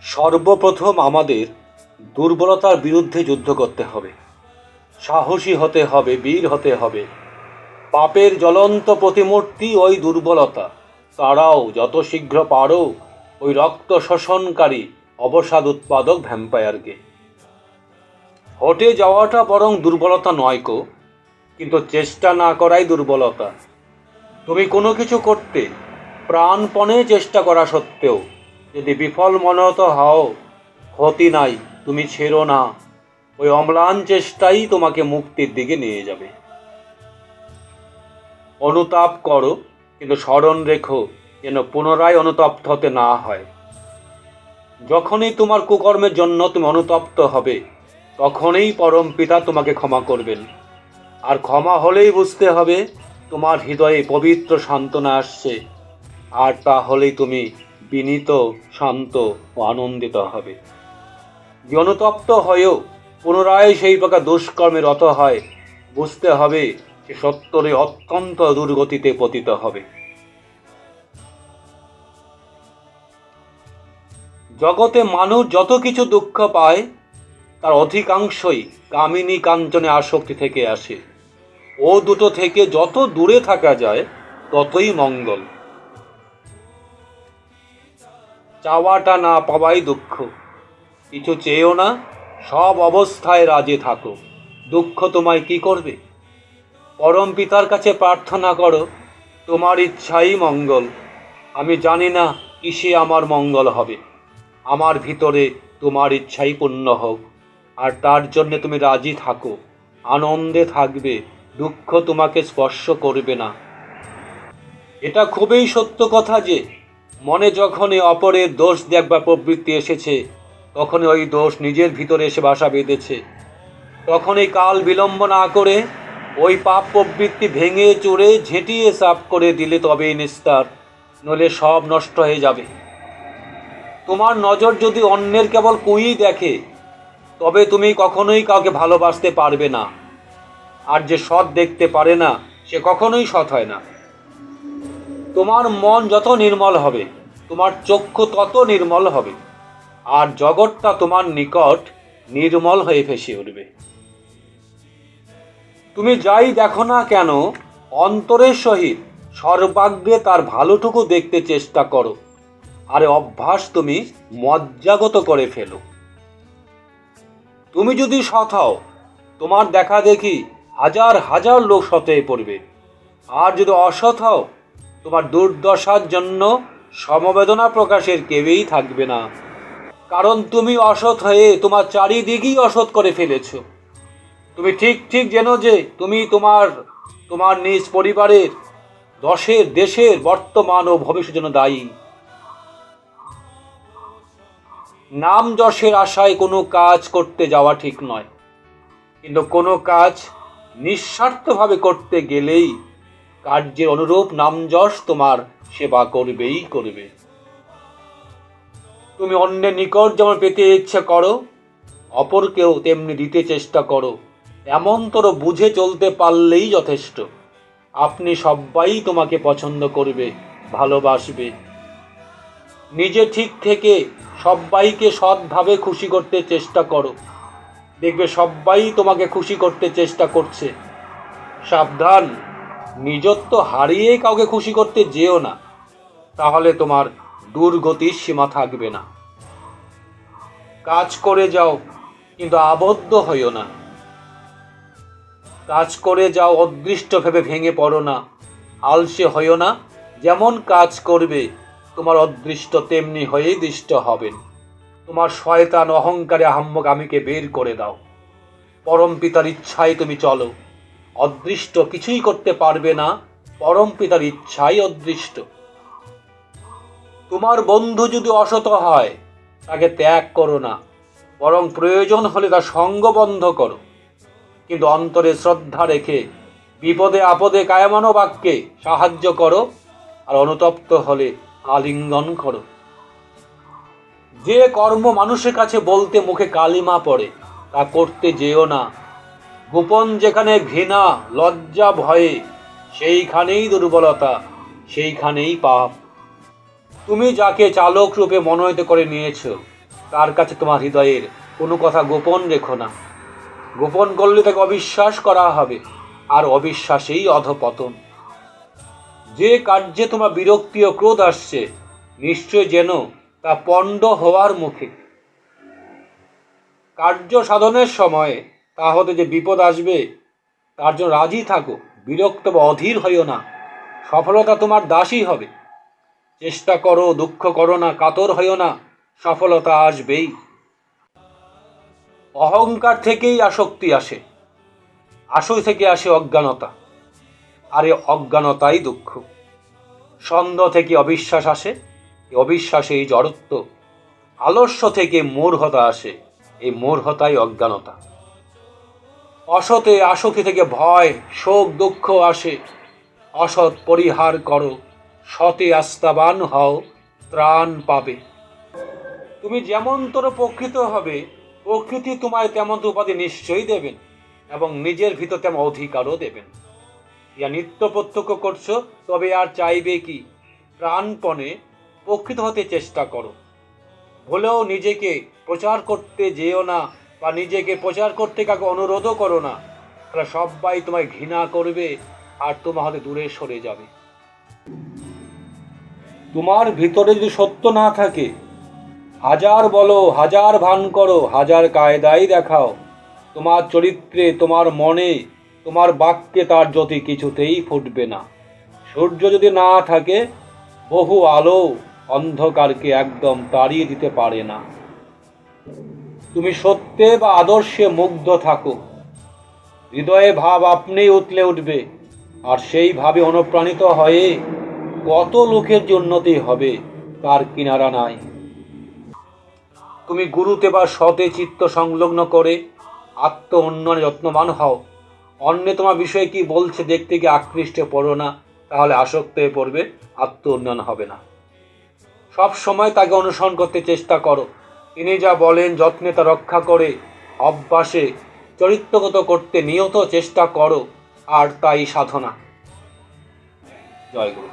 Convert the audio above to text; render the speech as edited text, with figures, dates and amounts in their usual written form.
সর্বপ্রথম আমাদের দুর্বলতার বিরুদ্ধে যুদ্ধ করতে হবে, সাহসী হতে হবে, বীর হতে হবে। পাপের জ্বলন্ত প্রতিমূর্তি ওই দুর্বলতা। তারাও যত শীঘ্র পারো ওই রক্ত শোষণকারী অবসাদ উৎপাদক ভ্যাম্পায়ারকে। হটে যাওয়াটা বরং দুর্বলতা নয় কো, কিন্তু চেষ্টা না করাই দুর্বলতা। তুমি কোনো কিছু করতে প্রাণপণে চেষ্টা করা সত্ত্বেও যদি বিফল মনোহত হও, ক্ষতি নাই, তুমি ছেড়ো না। ওই অম্লান চেষ্টাই তোমাকে মুক্তির দিকে নিয়ে যাবে। অনুতাপ করো, কিন্তু স্মরণ রেখো যেন পুনরায় অনুতপ্ত হতে না হয়। যখনই তোমার কুকর্মের জন্য তুমি অনুতপ্ত হবে, তখনই পরম পিতা তোমাকে ক্ষমা করবেন। আর ক্ষমা হলেই বুঝতে হবে তোমার হৃদয়ে পবিত্র সান্ত্বনা আসছে, আর তাহলেই তুমি বিনীত, শান্ত ও আনন্দিত হবে। যে অনুতপ্ত হয়েও পুনরায় সেই প্রকার দুষ্কর্মে রত হয়, বুঝতে হবে সে সত্তরে অত্যন্ত দুর্গতিতে পতিত হবে। জগতে মানুষ যত কিছু দুঃখ পায় তার অধিকাংশই কামিনী কাঞ্চনে আসক্তি থেকে আসে। ও দুটো থেকে যত দূরে থাকা যায় ততই মঙ্গল। চাওয়াটা না পাওয়াই দুঃখ। কিছু চেয়েও না, সব অবস্থায় রাজে থাকো। দুঃখ তোমায় কি করবে? পরম পিতার কাছে প্রার্থনা করো, তোমার ইচ্ছাই মঙ্গল। আমি জানি না কিসে আমার মঙ্গল হবে, আমার ভিতরে তোমার ইচ্ছাই পূর্ণ হোক। আর তার জন্য তুমি রাজি থাকো, আনন্দে থাকবে, দুঃখ তোমাকে স্পর্শ করবে না। এটা খুবই সত্য কথা যে মনে যখনই অপরের দোষ দেখবার প্রবৃত্তি এসেছে, তখনই ওই দোষ নিজের ভিতরে এসে বাসা বেঁধেছে। তখনই কাল বিলম্ব না করে ওই পাপ প্রবৃত্তি ভেঙে চুরে ঝেঁটিয়ে সাফ করে দিলে তবেই নিস্তার, নইলে সব নষ্ট হয়ে যাবে। তোমার নজর যদি অন্যের কেবল কুই দেখে, তবে তুমি কখনোই কাউকে ভালোবাসতে পারবে না। আর যে সৎ দেখতে পারে না, সে কখনোই সৎ হয় না। তোমার মন যত নির্মল হবে, তোমার চক্ষু তত নির্মল হবে, আর জগৎটা তোমার নিকট নির্মল হয়ে ভেসে উঠবে। তুমি যাই দেখো না কেন, অন্তরের সহিত সর্বাগ্রে তার ভালোটুকু দেখতে চেষ্টা করো। আর অভ্যাস তুমি মজ্জাগত করে ফেলো। তুমি যদি সৎ হও, তোমার দেখা দেখি হাজার হাজার লোক সৎ হয়ে পড়বে। আর যদি অসৎ হও, তোমার দুর্দশার জন্য সমবেদনা প্রকাশের কেউই থাকবে না। কারণ তুমি অসৎ হয়ে তোমার চারিদিকেই অসৎ করে ফেলেছ। তুমি ঠিক ঠিক জেনো যে তুমি তোমার নিজ পরিবারের, দেশের বর্তমান ও ভবিষ্যতের জন্য দায়ী। নাম যশের আশায় কোনো কাজ করতে যাওয়া ঠিক নয়, কিন্তু কোনো কাজ নিঃস্বার্থভাবে করতে গেলেই কার্যের অনুরূপ নাম যশ তোমার সেবা করবেই করবে। তুমি অন্যের নিকট যেমন পেতে ইচ্ছে করো, অপরকেও তেমনি দিতে চেষ্টা করো। এমনতর বুঝে চলতে পারলেই যথেষ্ট। আপনি সবাই তোমাকে পছন্দ করবে, ভালোবাসবে। নিজে ঠিক থেকে সবাইকে সৎভাবে খুশি করতে চেষ্টা করো, দেখবে সবাই তোমাকে খুশি করতে চেষ্টা করছে। সাবধান, নিজত্ব হারিয়ে কাউকে খুশি করতে যেও না, তাহলে তোমার দুর্গতির সীমা থাকবে না। কাজ করে যাও, কিন্তু আবদ্ধ হইও না। কাজ করে যাও, অদৃষ্ট ভেবে ভেঙে পড়ো না। আলসে হইও না, যেমন কাজ করবে তোমার অদৃষ্ট তেমনি হয়েই দৃষ্ট হবেন। তোমার শয়তান অহংকারে আহাম্মগামীকে বের করে দাও। পরম পিতার ইচ্ছায় তুমি চলো। অদৃষ্ট কিছুই করতে পারবে না, পরম পিতার ইচ্ছাই অদৃষ্ট। তোমার বন্ধু যদি অসৎ হয়, তাকে ত্যাগ করো না, বরং প্রয়োজন হলে তার সঙ্গ বন্ধ করো। কিন্তু অন্তরে শ্রদ্ধা রেখে বিপদে আপদে কায়মানো বাক্যে সাহায্য করো, আর অনুতপ্ত হলে আলিঙ্গন করো। যে কর্ম মানুষের কাছে বলতে মুখে কালিমা পড়ে, তা করতে যেও না। গোপন যেখানে ঘৃণা, লজ্জা, ভয়ে, সেইখানেই দুর্বলতা, সেইখানেই পাপ। তুমি যাকে চালক রূপে মনোনীত করে নিয়েছ, তার কাছে তোমার হৃদয়ের কোনো কথা গোপন রেখো না। গোপন করলে তাকে অবিশ্বাস করা হবে, আর অবিশ্বাসেই অধপতন। যে কার্যে তোমার বিরক্তি ও ক্রোধ আসছে, নিশ্চয় যেন তা পণ্ড হওয়ার মুখে। কার্য সাধনের সময় তা হতে যে বিপদ আসবে, তার জন্য রাজি থাকো, বিরক্ত বা অধীর হইও না। সফলতা তোমার দাসী হবে। চেষ্টা করো, দুঃখ করো না, কাতর হইও না, সফলতা আসবেই। অহংকার থেকেই আসক্তি আসে, আসক্তি থেকে আসে অজ্ঞানতা, আর এই অজ্ঞানতাই দুঃখ। সন্দেহ থেকে অবিশ্বাস আসে, এই অবিশ্বাসেই জড়ত্ব। আলস্য থেকে মূঢ়তা আসে, এই মূঢ়তাই অজ্ঞানতা। অসতে আসক্তি থেকে ভয়, শোক, দুঃখ আসে। অসৎ পরিহার করো, সতে আস্থাবান হও, ত্রাণ পাবে। তুমি যেমন তোর প্রকৃত হবে, প্রকৃতি তোমায় তেমন উপাধি নিশ্চয়ই দেবেন, এবং নিজের ভিতর তেমন অধিকারও দেবেন। ইয়া নিত্য প্রত্যক্ষ করছো, তবে আর চাইবে কি? প্রাণপণে প্রকৃত হতে চেষ্টা করো। ভুলেও নিজেকে প্রচার করতে যেও না, বা নিজেকে প্রচার করতে কাউকে অনুরোধও করো না। তাহলে সবাই তোমায় ঘৃণা করবে, আর তোমার হাতে দূরে সরে যাবে। তোমার ভিতরে যদি সত্য না থাকে, হাজার বলো, হাজার ভান করো, হাজার কায়দাই দেখাও, তোমার চরিত্রে, তোমার মনে, তোমার বাক্যে তার জ্যোতি কিছুতেই ফুটবে না। সূর্য যদি না থাকে, বহু আলো অন্ধকারকে একদম তাড়িয়ে দিতে পারে না। তুমি সত্যে বা আদর্শে মুগ্ধ থাকো, হৃদয়ে ভাব আপনিই উতলে উঠবে, আর সেই ভাবে অনুপ্রাণিত হয়ে কত লোকের যে উন্নতি হবে তার কিনারা নাই। তুমি গুরুতে বা সতে চিত্ত সংলগ্ন করে আত্ম উন্নয়নে যত্নবান হও। অন্যে তোমার বিষয়ে কি বলছে দেখতে গিয়ে আকৃষ্টে পড়ো না, তাহলে আসক্ত হয়ে পড়বে, আত্ম উন্নয়ন হবে না। সব সময় তাকে অনুসরণ করতে চেষ্টা করো। তিনি যা বলেন যত্নে তা রক্ষা করে অভ্যাসে চরিত্রগত করতে নিয়ত চেষ্টা করো, আর তাই সাধনা। জয় গুরু।